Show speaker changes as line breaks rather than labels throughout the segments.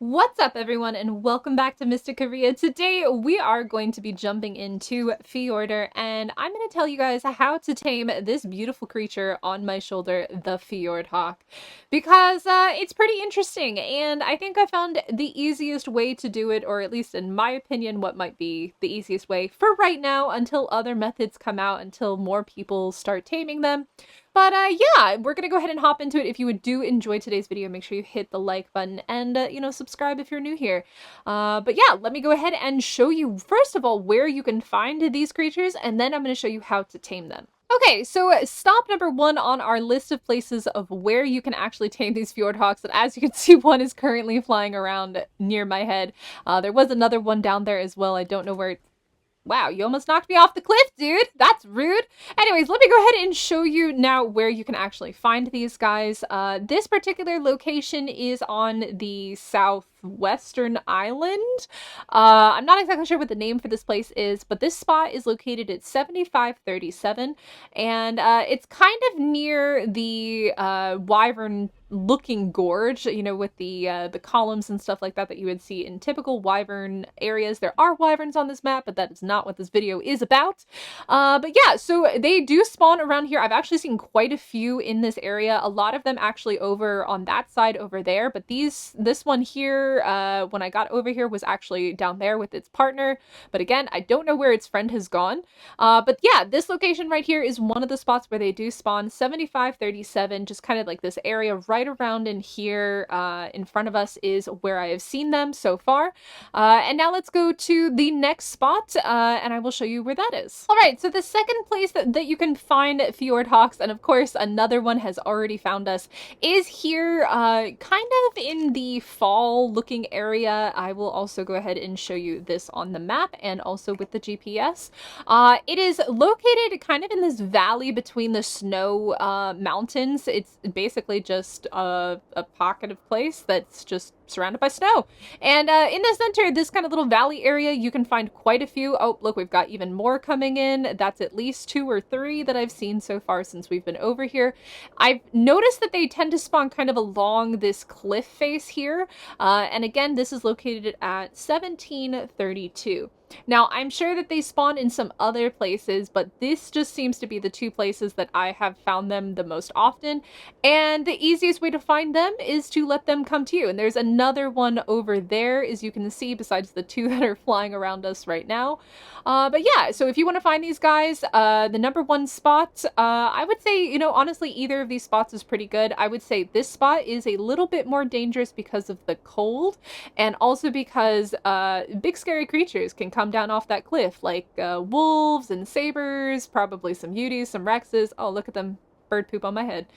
What's up, everyone, and welcome back to Mystic Korea. Today, we are going to be jumping into Fjordur, and I'm going to tell you guys how to tame this beautiful creature on my shoulder, the Fjordhawk, because it's pretty interesting, and I think I found the easiest way to do it, or at least in my opinion, what might be the easiest way for right now until other methods come out, until more people start taming them. But yeah, we're gonna go ahead and hop into it. If you do enjoy today's video, make sure you hit the like button and, subscribe if you're new here. But yeah, let me go ahead and show you, first of all, where you can find these creatures, and then I'm gonna show you how to tame them. Okay, so stop number one on our list of places of where you can actually tame these Fjordhawks, and as you can see, one is currently flying around near my head. There was another one down there as well. I don't know where Wow, you almost knocked me off the cliff, dude. That's rude. Anyways, let me go ahead and show you now where you can actually find these guys. This particular location is on the southwestern island. I'm not exactly sure what the name for this place is, but this spot is located at 7537, and it's kind of near the Wyvern looking gorge, with the columns and stuff like that you would see in typical wyvern areas. There are wyverns on this map, but that is not what this video is about. But yeah, so they do spawn around here. I've actually seen quite a few in this area. A lot of them actually over on that side over there, but this one here, when I got over here, was actually down there with its partner. But again, I don't know where its friend has gone. But yeah, this location right here is one of the spots where they do spawn. 7537, just kind of like this area right around in here in front of us is where I have seen them so far. And now let's go to the next spot and I will show you where that is. All right, so the second place that you can find Fjordhawks, and of course another one has already found us, is here kind of in the fall looking area. I will also go ahead and show you this on the map and also with the GPS. It is located kind of in this valley between the snow mountains. It's basically just a pocket of place that's just surrounded by snow. And in the center, this kind of little valley area, you can find quite a few. Oh, look, we've got even more coming in. That's at least 2 or 3 that I've seen so far since we've been over here. I've noticed that they tend to spawn kind of along this cliff face here. And again, this is located at 1732. Now, I'm sure that they spawn in some other places, but this just seems to be the 2 places that I have found them the most often, and the easiest way to find them is to let them come to you. And there's another one over there, as you can see, besides the 2 that are flying around us right now. But yeah, so if you want to find these guys, the number 1 spot, I would say, honestly, either of these spots is pretty good. I would say this spot is a little bit more dangerous because of the cold, and also because big scary creatures can come down off that cliff, like wolves and sabers, probably some Uties, some Rexes. Oh, look at them. Bird poop on my head.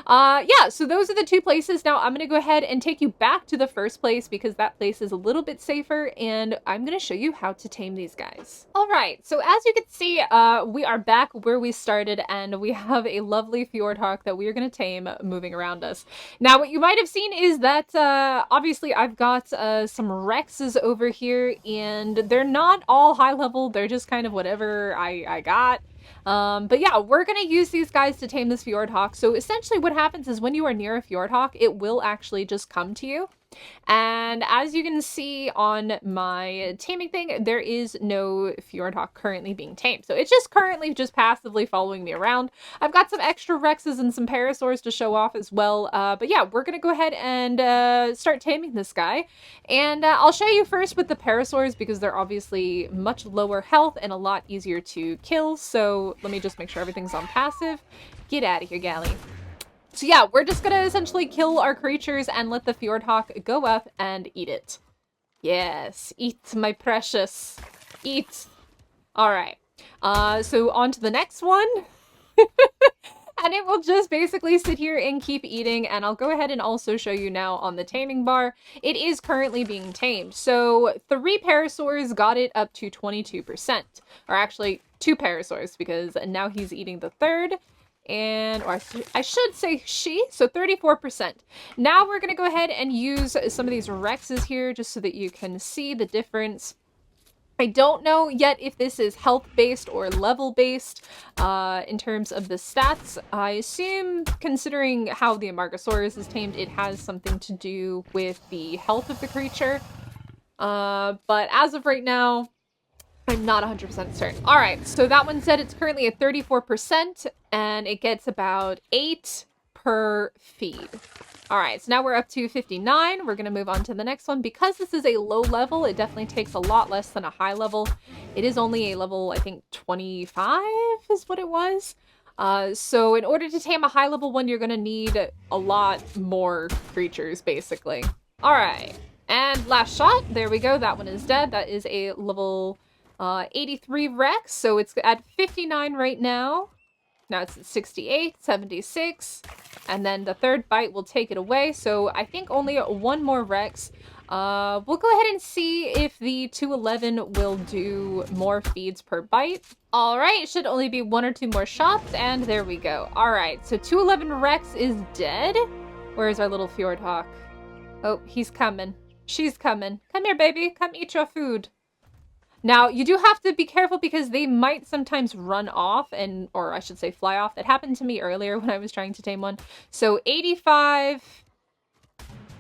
Yeah, so those are the 2 places. Now I'm gonna go ahead and take you back to the first place because that place is a little bit safer, and I'm gonna show you how to tame these guys. All right, so as you can see, we are back where we started, and we have a lovely Fjordhawk that we are gonna tame moving around us. Now, what you might have seen is that obviously I've got some Rexes over here, and they're not all high level. They're just kind of whatever I got. But yeah, we're gonna use these guys to tame this Fjordhawk. So essentially what happens is when you are near a Fjordhawk, it will actually just come to you. And as you can see on my taming thing, there is no Fjordhawk currently being tamed. So it's just currently just passively following me around. I've got some extra Rexes and some Parasaurs to show off as well. But yeah, we're going to go ahead and start taming this guy. And I'll show you first with the Parasaurs because they're obviously much lower health and a lot easier to kill. So let me just make sure everything's on passive. Get out of here, Galley. So yeah, we're just gonna essentially kill our creatures and let the Fjordhawk go up and eat it. Yes, eat my precious. Eat. Alright. So on to the next one. And it will just basically sit here and keep eating, and I'll go ahead and also show you now on the taming bar. It is currently being tamed. So 3 Parasaurs got it up to 22%. Or actually 2 Parasaurs, because now he's eating the 3rd. Or I should say she, so 34%. Now we're going to go ahead and use some of these Rexes here just so that you can see the difference. I don't know yet if this is health-based or level-based in terms of the stats. I assume, considering how the Amargasaurus is tamed, it has something to do with the health of the creature. But as of right now, I'm not 100% certain. All right, so that one said it's currently at 34%, and it gets about 8 per feed. All right, so now we're up to 59. We're gonna move on to the next one. Because this is a low level, it definitely takes a lot less than a high level. It is only a level, I think, 25 is what it was. So in order to tame a high level one, you're gonna need a lot more creatures, basically. All right, and last shot. There we go. That one is dead. That is a level 83 Rex, so it's at 59 right now. Now it's at 68, 76, and then the third bite will take it away, so I think only one more Rex. We'll go ahead and see if the 211 will do more feeds per bite. Alright, it should only be 1 or 2 more shots, and there we go. Alright, so 211 Rex is dead. Where's our little Fjordhawk? Oh, he's coming. She's coming. Come here, baby. Come eat your food. Now, you do have to be careful because they might sometimes run off or I should say fly off. That happened to me earlier when I was trying to tame one. So 85,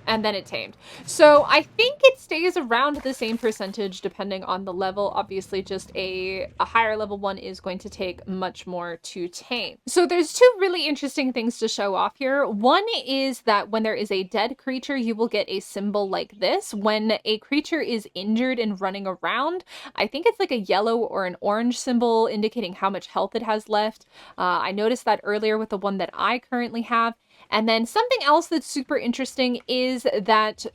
and then it tamed. So I think it stays around the same percentage depending on the level. Obviously, just a higher level one is going to take much more to tame. So there's 2 really interesting things to show off here. One is that when there is a dead creature, you will get a symbol like this. When a creature is injured and running around, I think it's like a yellow or an orange symbol indicating how much health it has left. I noticed that earlier with the one that I currently have. And then something else that's super interesting is that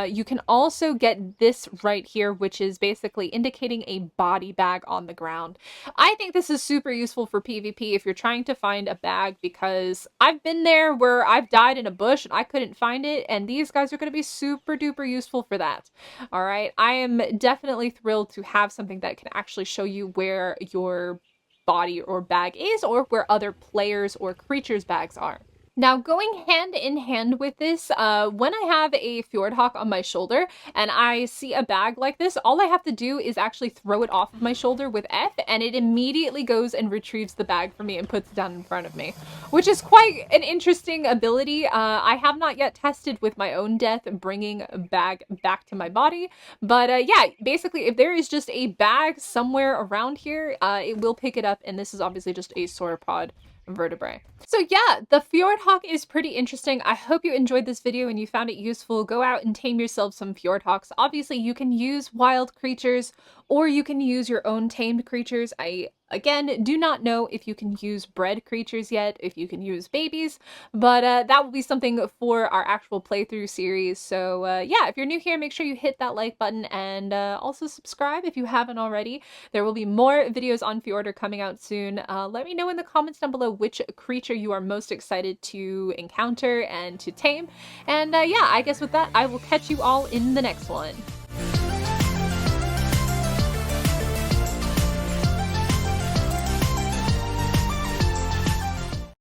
you can also get this right here, which is basically indicating a body bag on the ground. I think this is super useful for PvP if you're trying to find a bag, because I've been there where I've died in a bush and I couldn't find it, and these guys are going to be super duper useful for that. All right, I am definitely thrilled to have something that can actually show you where your body or bag is, or where other players or creatures' bags are. Now, going hand in hand with this, when I have a Fjordhawk on my shoulder and I see a bag like this, all I have to do is actually throw it off of my shoulder with F, and it immediately goes and retrieves the bag for me and puts it down in front of me, which is quite an interesting ability. I have not yet tested with my own death bringing a bag back to my body, but yeah, basically, if there is just a bag somewhere around here, it will pick it up, and this is obviously just a sauropod vertebrae. So yeah, the Fjordhawk is pretty interesting. I hope you enjoyed this video and you found it useful. Go out and tame yourself some Fjordhawks. Obviously, you can use wild creatures or you can use your own tamed creatures. I, again, do not know if you can use bred creatures yet, if you can use babies, but that will be something for our actual playthrough series. So yeah, if you're new here, make sure you hit that like button and also subscribe if you haven't already. There will be more videos on Fjordur coming out soon. Let me know in the comments down below which creature you are most excited to encounter and to tame. And yeah, I guess with that, I will catch you all in the next one.